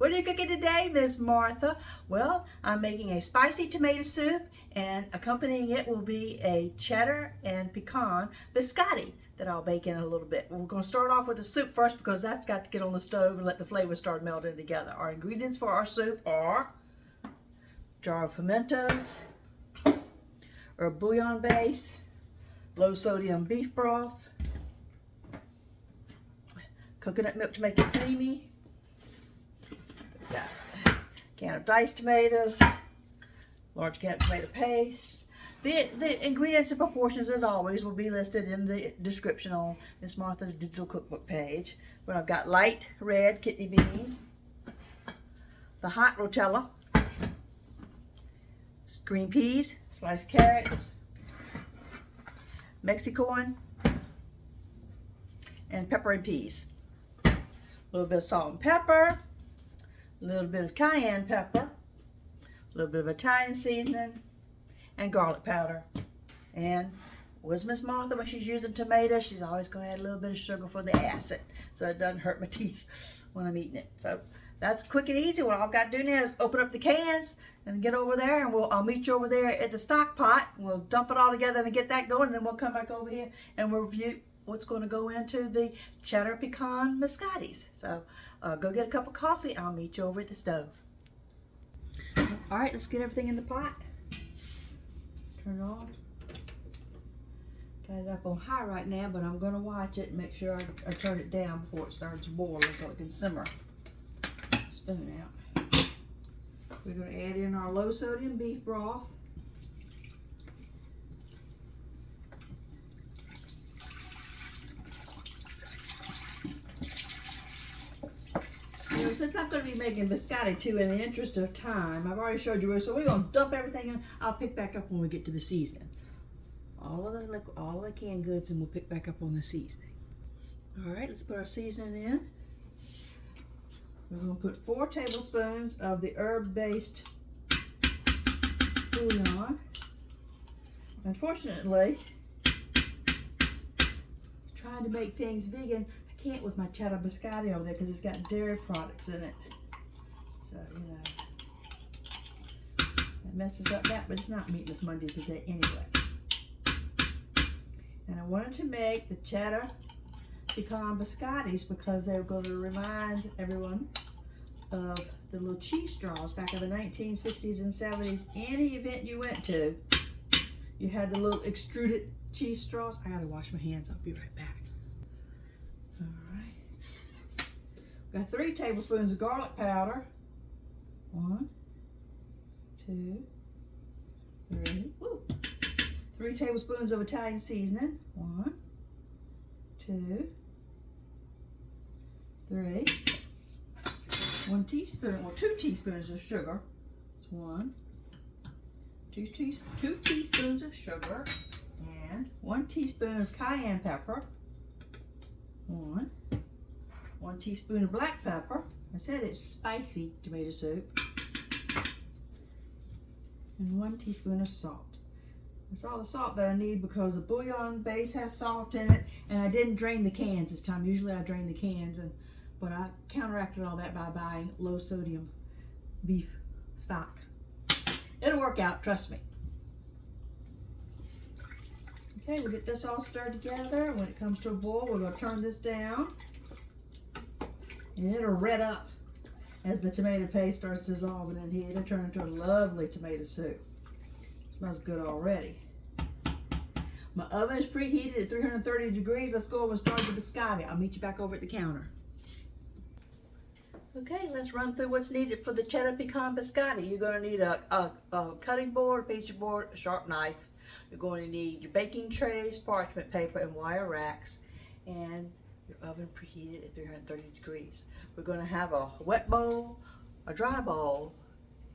What are you cooking today, Miss Martha? Well, I'm making a spicy tomato soup, and accompanying it will be a cheddar and pecan biscotti that I'll bake in a little bit. We're going to start off with the soup first because that's got to get on the stove and let the flavors start melting together. Our ingredients for our soup are a jar of pimentos, or a bouillon base, low sodium beef broth, coconut milk to make it creamy, got a can of diced tomatoes, large can of tomato paste. The ingredients and proportions, as always, will be listed in the description on Miss Martha's digital cookbook page. But I've got light red kidney beans, the hot Ro-tel, green peas, sliced carrots, Mexicorn, and pepper and peas. A little bit of salt and pepper, a little bit of cayenne pepper, a little bit of Italian seasoning, and garlic powder. And was Miss Martha, when she's using tomatoes, she's always going to add a little bit of sugar for the acid so it doesn't hurt my teeth when I'm eating it. So that's quick and easy. What I've got to do now is open up the cans and get over there, and I'll meet you over there at the stock pot. We'll dump it all together and get that going, and then we'll come back over here and we'll review what's going to go into the cheddar pecan biscottis. So go get a cup of coffee. I'll meet you over at the stove. All right, let's get everything in the pot. Turn it on. Got it up on high right now, but I'm going to watch it and make sure I turn it down before it starts boiling so it can simmer. Spoon out. We're going to add in our low sodium beef broth. You know, since I'm going to be making biscotti too, in the interest of time, I've already showed you where, so we're going to dump everything in. I'll pick back up when we get to the seasoning. All of the canned goods, and we'll pick back up on the seasoning. All right, let's put our seasoning in. We're going to put 4 tablespoons of the herb-based bouillon. Unfortunately, trying to make things vegan, I can't with my cheddar biscotti over there because it's got dairy products in it. So, you know, that messes up that, but it's not Meatless Monday today anyway. And I wanted to make the cheddar pecan biscottis because they were going to remind everyone of the little cheese straws back in the 1960s and 70s. Any event you went to, you had the little extruded cheese straws. I gotta wash my hands. I'll be right back. All right. Got 3 tablespoons of garlic powder. 1, 2, 3. Woo. 3 tablespoons of Italian seasoning. 1, 2, 3. 1 teaspoon, or 2 teaspoons of sugar. It's 1, 2 teaspoons of sugar, and 1 teaspoon of cayenne pepper. 1 teaspoon of black pepper. I said it's spicy tomato soup. And 1 teaspoon of salt. That's all the salt that I need because the bouillon base has salt in it, and I didn't drain the cans this time. Usually I drain the cans, but I counteracted all that by buying low sodium beef stock. It'll work out, trust me. Okay, we'll get this all stirred together. When it comes to a boil, we're going to turn this down, and it'll red up as the tomato paste starts dissolving in here. It'll turn into a lovely tomato soup. Smells good already. My oven is preheated at 330 degrees. Let's go over and start the biscotti. I'll meet you back over at the counter. Okay, let's run through what's needed for the cheddar pecan biscotti. You're going to need a cutting board, a pastry board, a sharp knife. You're going to need your baking trays, parchment paper, and wire racks, and your oven preheated at 330 degrees. We're going to have a wet bowl, a dry bowl,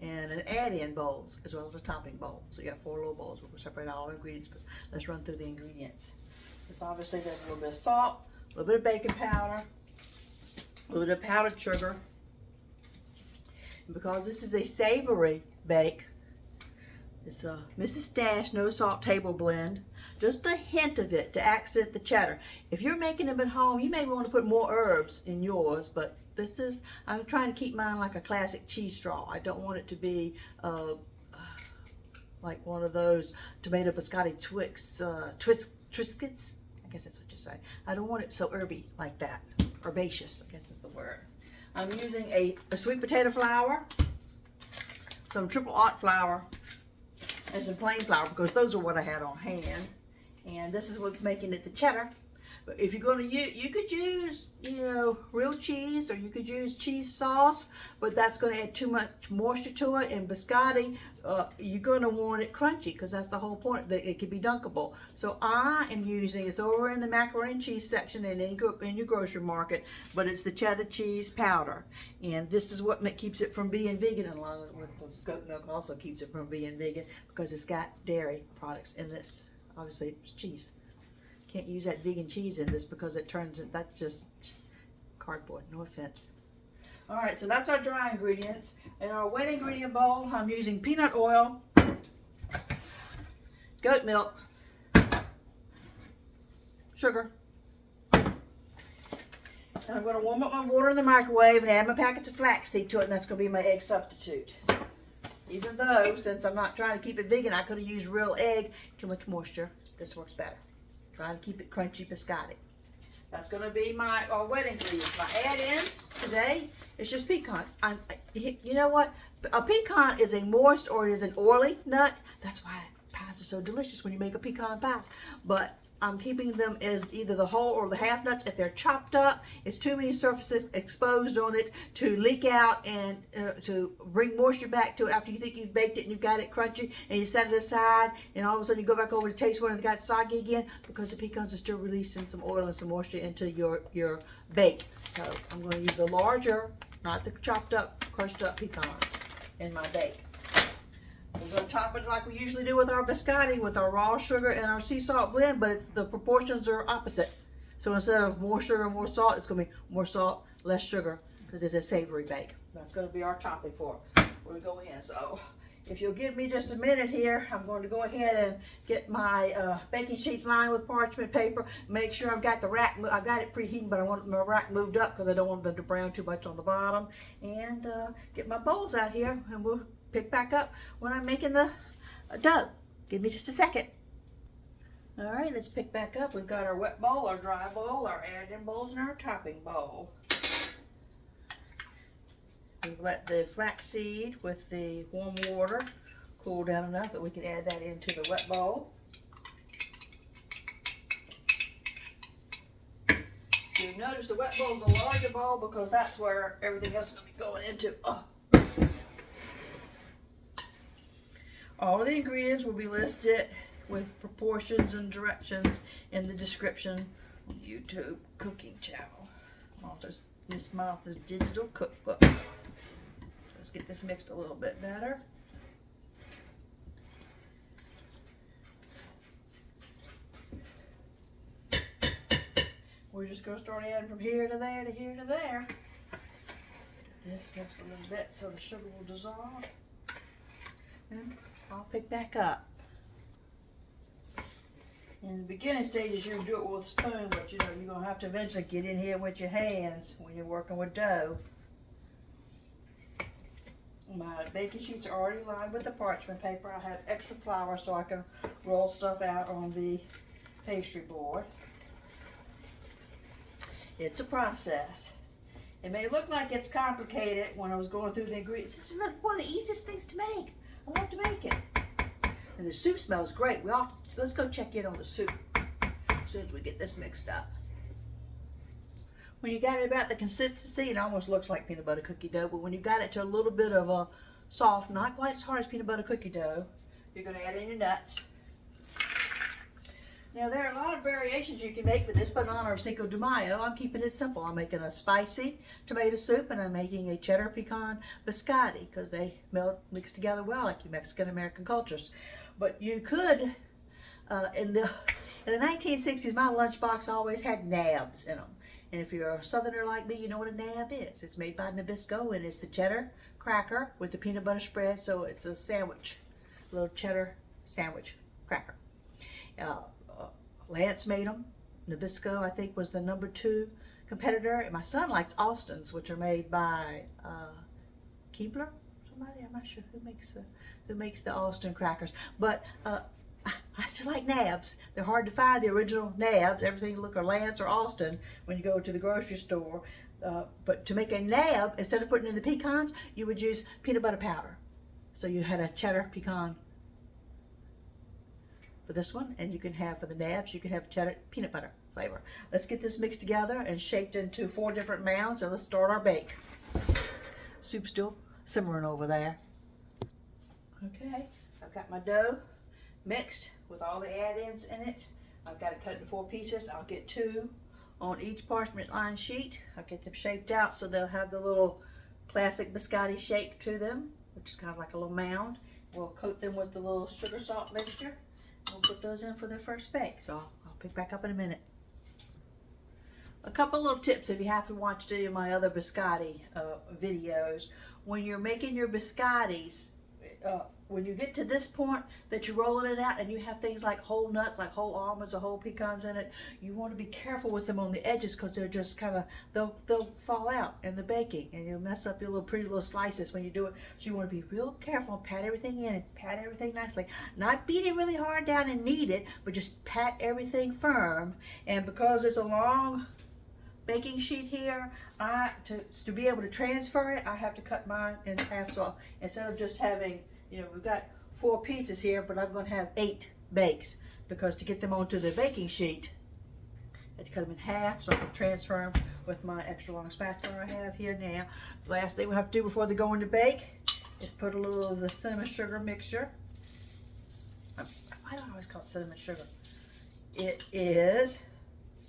and an add-in bowls, as well as a topping bowl. So you got 4 little bowls. We'll separate all our ingredients, but let's run through the ingredients. This obviously there's a little bit of salt, a little bit of baking powder, a little bit of powdered sugar. And because this is a savory bake, it's a Mrs. Dash no salt table blend. Just a hint of it to accent the cheddar. If you're making them at home, you may want to put more herbs in yours, but I'm trying to keep mine like a classic cheese straw. I don't want it to be like one of those tomato biscotti Triscuits. I guess that's what you say. I don't want it so herby like that. Herbaceous, I guess is the word. I'm using a sweet potato flour, some triple aught flour, and some plain flour because those are what I had on hand. And this is what's making it the cheddar. But if you're going to use, you could use, real cheese, or you could use cheese sauce, but that's going to add too much moisture to it. And biscotti, you're going to want it crunchy because that's the whole point, that it could be dunkable. So I am using, it's over in the macaroni and cheese section in your grocery market, but it's the cheddar cheese powder. And this is what keeps it from being vegan, and along with the goat milk also keeps it from being vegan because it's got dairy products in this. Obviously, it's cheese. Can't use that vegan cheese in this because that's just cardboard, no offense. All right, so that's our dry ingredients. In our wet ingredient bowl, I'm using peanut oil, goat milk, sugar. And I'm gonna warm up my water in the microwave and add my packets of flaxseed to it, and that's gonna be my egg substitute. Even though, since I'm not trying to keep it vegan, I could have used real egg, too much moisture. This works better. Trying to keep it crunchy biscotti. That's going to be my wet ingredients. My add-ins today is just pecans. You know what? A pecan is a moist or it is an oily nut. That's why pies are so delicious when you make a pecan pie. But I'm keeping them as either the whole or the half nuts. If they're chopped up, it's too many surfaces exposed on it to leak out and to bring moisture back to it after you think you've baked it and you've got it crunchy and you set it aside, and all of a sudden you go back over to taste one and it got soggy again because the pecans are still releasing some oil and some moisture into your bake. So I'm going to use the larger, not the chopped up, crushed up pecans in my bake. We're going to top it like we usually do with our biscotti, with our raw sugar and our sea salt blend, but the proportions are opposite. So instead of more sugar, more salt, it's going to be more salt, less sugar, because it's a savory bake. That's going to be our topping for it. We're going to go in. So if you'll give me just a minute here, I'm going to go ahead and get my baking sheets lined with parchment paper. Make sure I've got the rack, I've got it preheating, but I want my rack moved up because I don't want them to brown too much on the bottom. And get my bowls out here, and we'll pick back up when I'm making the dough. Give me just a second. All right, let's pick back up. We've got our wet bowl, our dry bowl, our add-in bowls, and our topping bowl. We've let the flaxseed with the warm water cool down enough that we can add that into the wet bowl. You'll notice the wet bowl is a larger bowl because that's where everything else is going to be going into. All of the ingredients will be listed with proportions and directions in the description on YouTube cooking channel. Miss Martha's digital cookbook. Let's get this mixed a little bit better. We're just going to start adding from here to there to here to there. Get this mixed a little bit so the sugar will dissolve. And I'll pick back up. In the beginning stages, you do it with a spoon, but you're going to have to eventually get in here with your hands when you're working with dough. My baking sheets are already lined with the parchment paper. I have extra flour so I can roll stuff out on the pastry board. It's a process. It may look like it's complicated when I was going through the ingredients. This is one of the easiest things to make. I love to make it. And the soup smells great. Let's go check in on the soup as soon as we get this mixed up. When you got it about the consistency, it almost looks like peanut butter cookie dough, but when you got it to a little bit of a soft, not quite as hard as peanut butter cookie dough, you're going to add in your nuts. Now there are a lot of variations you can make for this, but in honor of Cinco de Mayo, I'm keeping it simple. I'm making a spicy tomato soup, and I'm making a cheddar pecan biscotti because they mix together well like your Mexican-American cultures. But you could, in the 1960s, my lunchbox always had nabs in them. And if you're a southerner like me, you know what a nab is. It's made by Nabisco, and it's the cheddar cracker with the peanut butter spread, so it's a sandwich, a little cheddar sandwich cracker. Lance made them. Nabisco, I think, was the #2 competitor, and my son likes Austin's, which are made by Keebler. Somebody, I'm not sure who makes the Austin crackers, but I still like Nabs. They're hard to find, the original Nabs. Everything look or Lance or Austin when you go to the grocery store. But to make a nab, instead of putting in the pecans, you would use peanut butter powder. So you had a cheddar pecan for this one, and you can have for the nabs, you can have cheddar peanut butter flavor. Let's get this mixed together and shaped into 4 different mounds, and let's start our bake. Soup's still simmering over there. Okay, I've got my dough mixed with all the add-ins in it. I've got it cut into 4 pieces. I'll get 2 on each parchment lined sheet. I'll get them shaped out so they'll have the little classic biscotti shape to them, which is kind of like a little mound. We'll coat them with the little sugar salt mixture. We'll put those in for their first bake. So I'll pick back up in a minute. A couple little tips if you haven't watched any of my other biscotti videos. When you're making your biscottis, when you get to this point that you're rolling it out and you have things like whole nuts, like whole almonds or whole pecans in it, you want to be careful with them on the edges because they're just kind of, they'll fall out in the baking and you'll mess up your little pretty little slices when you do it. So you want to be real careful and pat everything in and pat everything nicely. Not beat it really hard down and knead it, but just pat everything firm. And because it's a long baking sheet here, to be able to transfer it, I have to cut mine in half. So instead of just having, you know, we've got 4 pieces here, but I'm going to have 8 bakes because to get them onto the baking sheet, I have to cut them in half so I can transfer them with my extra long spatula I have here now. The last thing we have to do before they go into bake is put a little of the cinnamon sugar mixture. Why do I always call it cinnamon sugar? It is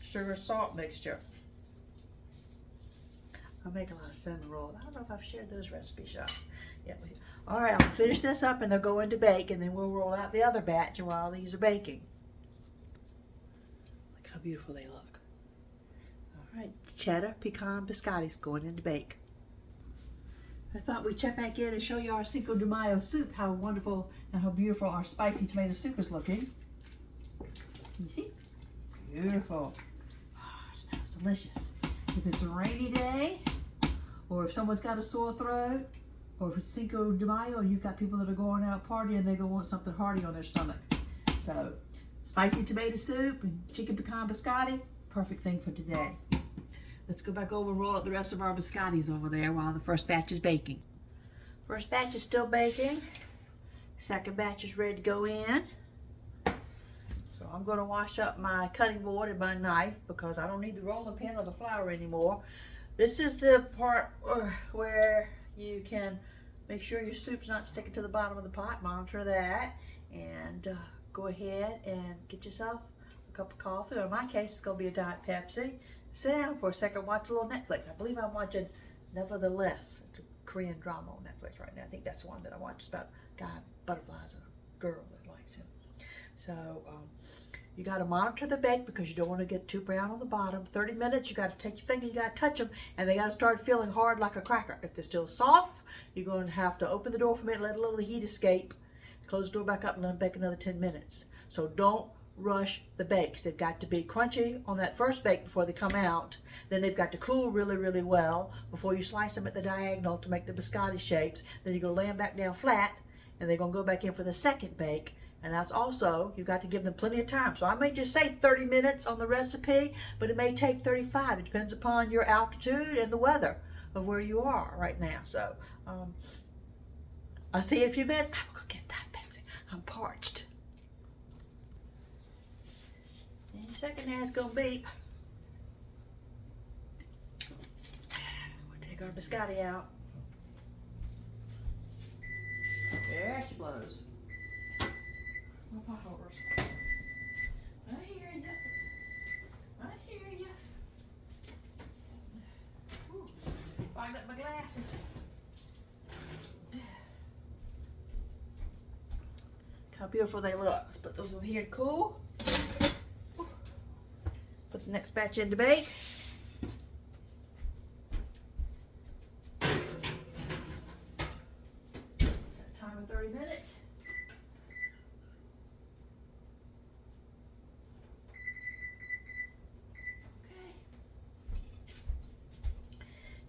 sugar salt mixture. I make a lot of cinnamon rolls. I don't know if I've shared those recipes yet. Yeah. All right, I'll finish this up and they'll go into bake, and then we'll roll out the other batch while these are baking. Look how beautiful they look. All right, cheddar pecan biscottis going into bake. I thought we'd check back in and show you our Cinco de Mayo soup, how wonderful and how beautiful our spicy tomato soup is looking. Can you see? Beautiful. Oh, it smells delicious. If it's a rainy day, or if someone's got a sore throat, or if it's Cinco de Mayo and you've got people that are going out partying, they're going to want something hearty on their stomach. So, spicy tomato soup and chicken pecan biscotti, perfect thing for today. Let's go back over and roll out the rest of our biscottis over there while the first batch is baking. First batch is still baking. Second batch is ready to go in. So I'm going to wash up my cutting board and my knife because I don't need the rolling pin or the flour anymore. This is the part where you can make sure your soup's not sticking to the bottom of the pot. Monitor that and go ahead and get yourself a cup of coffee. Or in my case, it's going to be a Diet Pepsi. Sit down for a second, watch a little Netflix. I believe I'm watching Nevertheless. It's a Korean drama on Netflix right now. I think that's the one that I watch. It's about a guy, butterflies, and a girl that likes him. So you got to monitor the bake because you don't want to get too brown on the bottom. 30 minutes, you got to take your finger, you got to touch them, and they got to start feeling hard like a cracker. If they're still soft, you're going to have to open the door for a minute, let a little of the heat escape, close the door back up, and let them bake another 10 minutes. So don't rush the bakes. They've got to be crunchy on that first bake before they come out. Then they've got to cool really, really well before you slice them at the diagonal to make the biscotti shapes. Then you're going to lay them back down flat, and they're going to go back in for the second bake. And that's also, you've got to give them plenty of time. So I may just say 30 minutes on the recipe, but it may take 35. It depends upon your altitude and the weather of where you are right now. So I'll see you in a few minutes. I'm going to get that Pepsi. I'm parched. Any second now it's going to beep. We'll take our biscotti out. There she blows. My potholders. I hear you. I hear you. Ooh, find up my glasses. How beautiful they look. Let's put those over here to cool. Put the next batch in to bake. Time of 30 minutes.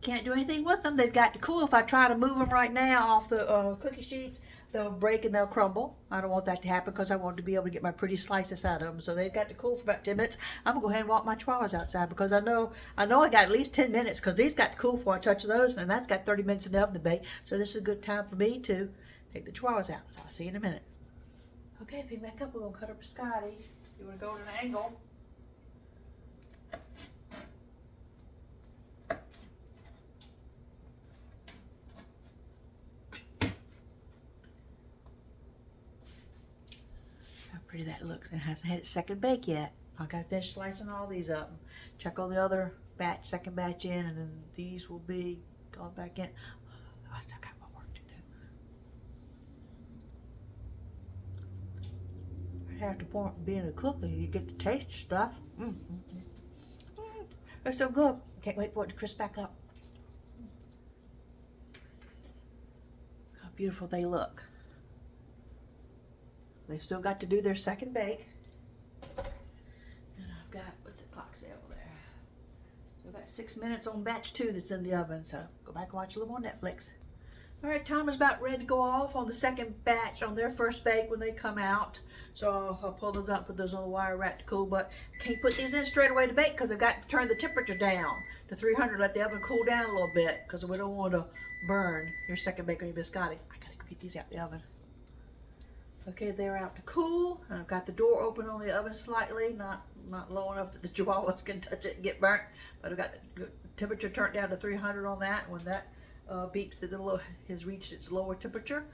Can't do anything with them. They've got to cool. If I try to move them right now off the cookie sheets, they'll break and they'll crumble. I don't want that to happen because I want to be able to get my pretty slices out of them. So they've got to cool for about 10 minutes. I'm going to go ahead and walk my chihuahuas outside because I know I got at least 10 minutes because these got to cool before I touch those, and that's got 30 minutes in the oven to bake. So this is a good time for me to take the chihuahuas out. So I'll see you in a minute. Okay, pick back up. We're going to cut our biscotti. You want to go at an angle. Pretty that looks. It hasn't had its second bake yet. I got to finish slicing all these up. Check all the other second batch in, and then these will be going back in. Oh, I still got more work to do. I have to pour it being a cooker. You get to taste the stuff. They're so good. Can't wait for it to crisp back up. How beautiful they look. They've still got to do their second bake. And I've got, what's the clock say over there? So I've got 6 minutes on batch 2 that's in the oven. So go back and watch a little more Netflix. All right, timer's about ready to go off on the second batch on their first bake when they come out. So I'll pull those out, put those on the wire rack to cool. But I can't put these in straight away to bake because I've got to turn the temperature down to 300. Let the oven cool down a little bit because we don't want to burn your second bake on your biscotti. I got to go get these out the oven. Okay, they're out to cool. I've got the door open on the oven slightly, not low enough that the chihuahuas can touch it and get burnt. But I've got the temperature turned down to 300 on that. When that beeps that it has reached its lower temperature,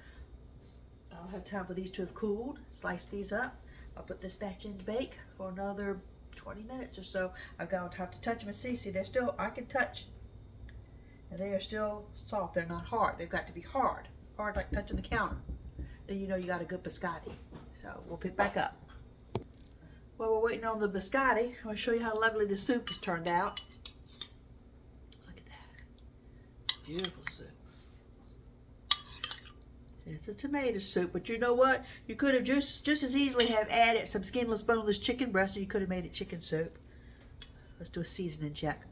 I'll have time for these to have cooled. Slice these up. I'll put this batch in to bake for another 20 minutes or so. I'm going to have to touch them and see. They're still, I can touch, and they are still soft. They're not hard. They've got to be hard. Hard like touching the counter. Then you know you got a good biscotti. So we'll pick back up. While we're waiting on the biscotti, I want to show you how lovely the soup has turned out. Look at that. Beautiful soup. It's a tomato soup, but you know what? You could have just as easily have added some skinless, boneless chicken breast, or you could have made it chicken soup. Let's do a seasoning check.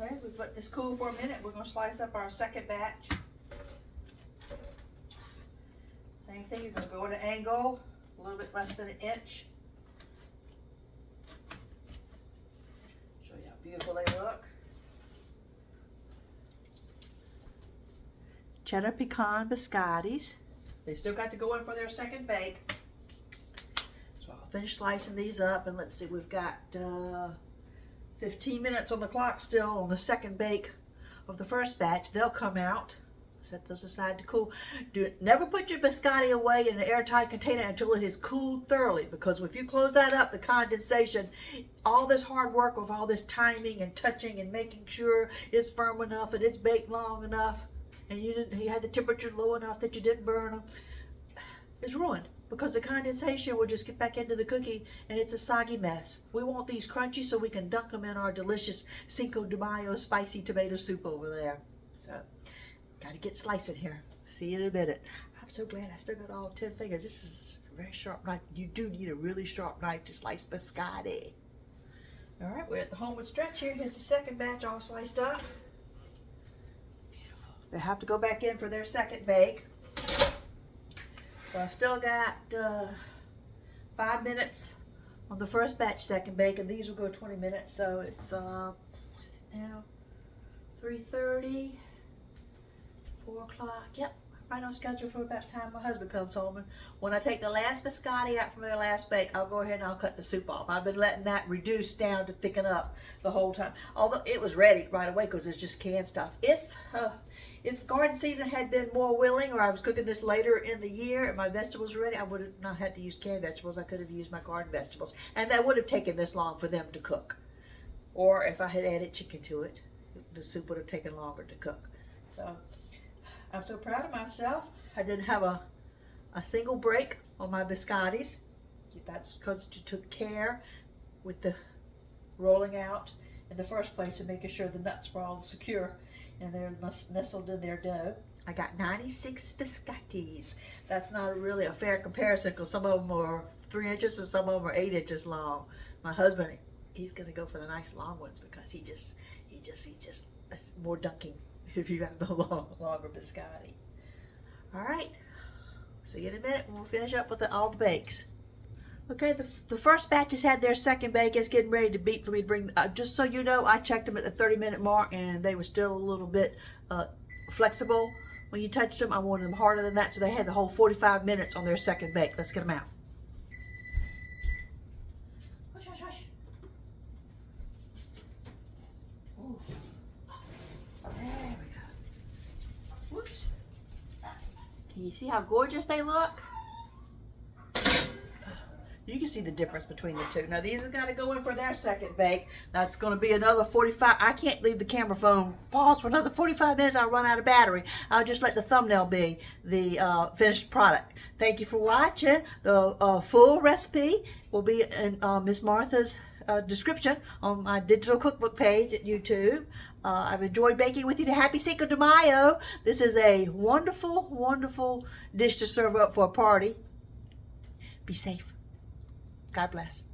Okay, we've let this cool for a minute. We're going to slice up our second batch. Same thing, you're going to go at an angle, a little bit less than an inch. Show you how beautiful they look. Cheddar Pecan Biscottis. They still got to go in for their second bake. So I'll finish slicing these up, and let's see, we've got 15 minutes on the clock still on the second bake of the first batch. They'll come out. Set those aside to cool. Never put your biscotti away in an airtight container until it has cooled thoroughly, because if you close that up, the condensation, all this hard work of all this timing and touching and making sure it's firm enough and it's baked long enough, and you had the temperature low enough that you didn't burn them, is ruined. Because the condensation will just get back into the cookie and it's a soggy mess. We want these crunchy so we can dunk them in our delicious Cinco de Mayo spicy tomato soup over there. So, gotta get slicing here. See you in a minute. I'm so glad I still got all 10 fingers. This is a very sharp knife. You do need a really sharp knife to slice biscotti. All right, we're at the homeward stretch here. Here's the second batch all sliced up. Beautiful. They have to go back in for their second bake. So I've still got 5 minutes on the first batch second bake, and these will go 20 minutes. So it's now 3:30, 4 o'clock. Yep, right on schedule for about the time my husband comes home. And when I take the last biscotti out from their last bake, I'll go ahead and I'll cut the soup off. I've been letting that reduce down to thicken up the whole time. Although it was ready right away because it's just canned stuff. If garden season had been more willing, or I was cooking this later in the year and my vegetables were ready, I would have not had to use canned vegetables. I could have used my garden vegetables. And that would have taken this long for them to cook. Or if I had added chicken to it, the soup would have taken longer to cook. So I'm so proud of myself. I didn't have a single break on my biscottis. That's because you took care with the rolling out in the first place and making sure the nuts were all secure and they're nestled in their dough. I got 96 biscottis. That's not really a fair comparison because some of them are 3 inches and some of them are 8 inches long. My husband, he's gonna go for the nice long ones because he just, it's more dunking if you have the longer biscotti. All right, see you in a minute when we'll finish up with all the bakes. Okay, the first batch has had their second bake. It's getting ready to beat for me to bring, just so you know, I checked them at the 30-minute mark and they were still a little bit flexible. When you touched them, I wanted them harder than that, so they had the whole 45 minutes on their second bake. Let's get them out. Hush, hush, hush. Ooh. There we go. Whoops. Can you see how gorgeous they look? You can see the difference between the two. Now these have got to go in for their second bake. That's going to be another 45. I can't leave the camera phone paused for another 45 minutes. I'll run out of battery. I'll just let the thumbnail be the finished product. Thank you for watching. The full recipe will be in Miss Martha's description on my digital cookbook page at YouTube. I've enjoyed baking with you. Happy Cinco de Mayo. This is a wonderful, wonderful dish to serve up for a party. Be safe. God bless.